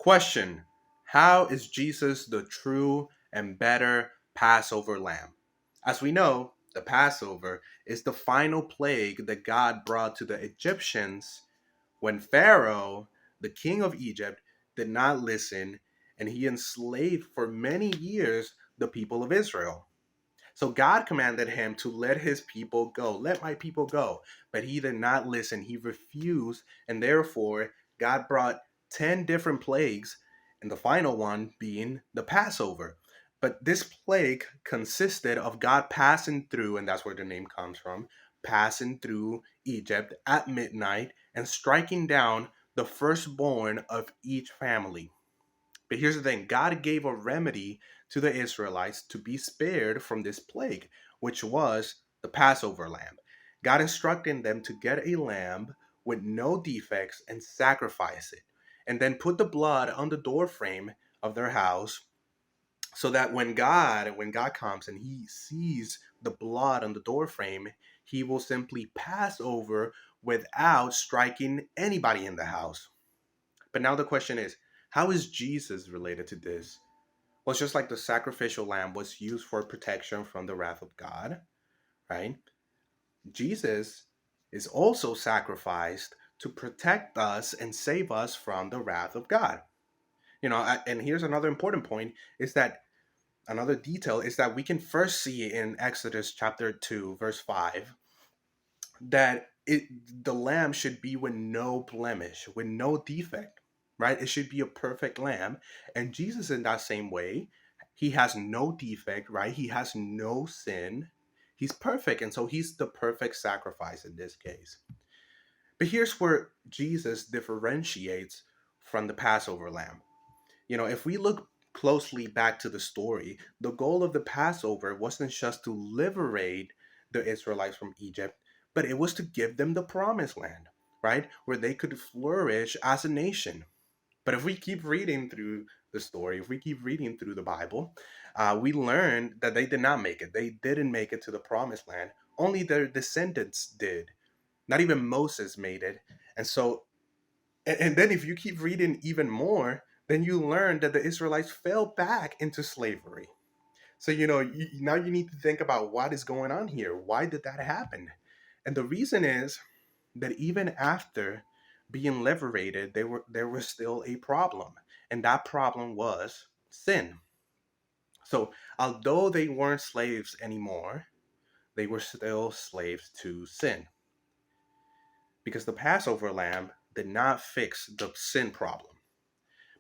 Question: how is Jesus the true and better Passover lamb? As we know, the Passover is the final plague that God brought to the Egyptians when Pharaoh, the king of Egypt, did not listen, and he enslaved for many years the people of Israel. So God commanded him to let his people go. Let my people go. But he did not listen. He refused. And therefore, God brought 10 different plagues, and the final one being the Passover. But this plague consisted of God passing through, and that's where the name comes from, passing through Egypt at midnight and striking down the firstborn of each family. But here's the thing: God gave a remedy to the Israelites to be spared from this plague, which was the Passover lamb. God instructed them to get a lamb with no defects and sacrifice it, and then put the blood on the doorframe of their house so that when God comes and he sees the blood on the doorframe, he will simply pass over without striking anybody in the house. But now the question is, how is Jesus related to this? Well, it's just like the sacrificial lamb was used for protection from the wrath of God, right? Jesus is also sacrificed to protect us and save us from the wrath of God. And here's another important point is that another detail is that we can first see in Exodus chapter 2, verse 5, that the lamb should be with no blemish, with no defect, right? It should be a perfect lamb. And Jesus, in that same way, he has no defect, right? He has no sin. He's perfect. And so he's the perfect sacrifice in this case. But here's where Jesus differentiates from the Passover lamb. If we look closely back to the story, the goal of the Passover wasn't just to liberate the Israelites from Egypt, but it was to give them the promised land, right? Where they could flourish as a nation. But if we keep reading through the story, if we keep reading through the Bible, we learn that they did not make it. They didn't make it to the promised land. Only their descendants did. Not even Moses made it. And so and then if you keep reading even more, then you learn that the Israelites fell back into slavery. So, now you need to think about what is going on here. Why did that happen? And the reason is that even after being liberated, there was still a problem. And that problem was sin. So, although they weren't slaves anymore, they were still slaves to sin. Because the Passover lamb did not fix the sin problem.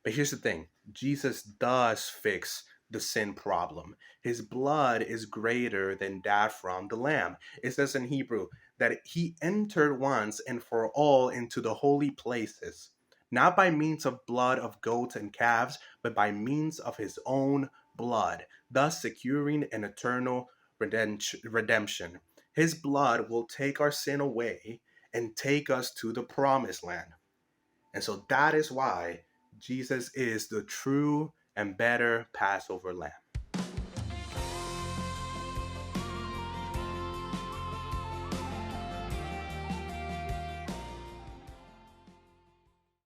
But here's the thing: Jesus does fix the sin problem. His blood is greater than that from the lamb. It says in Hebrew that he entered once and for all into the holy places, not by means of blood of goats and calves, but by means of his own blood, thus securing an eternal redemption. His blood will take our sin away and take us to the promised land. And so that is why Jesus is the true and better Passover lamb.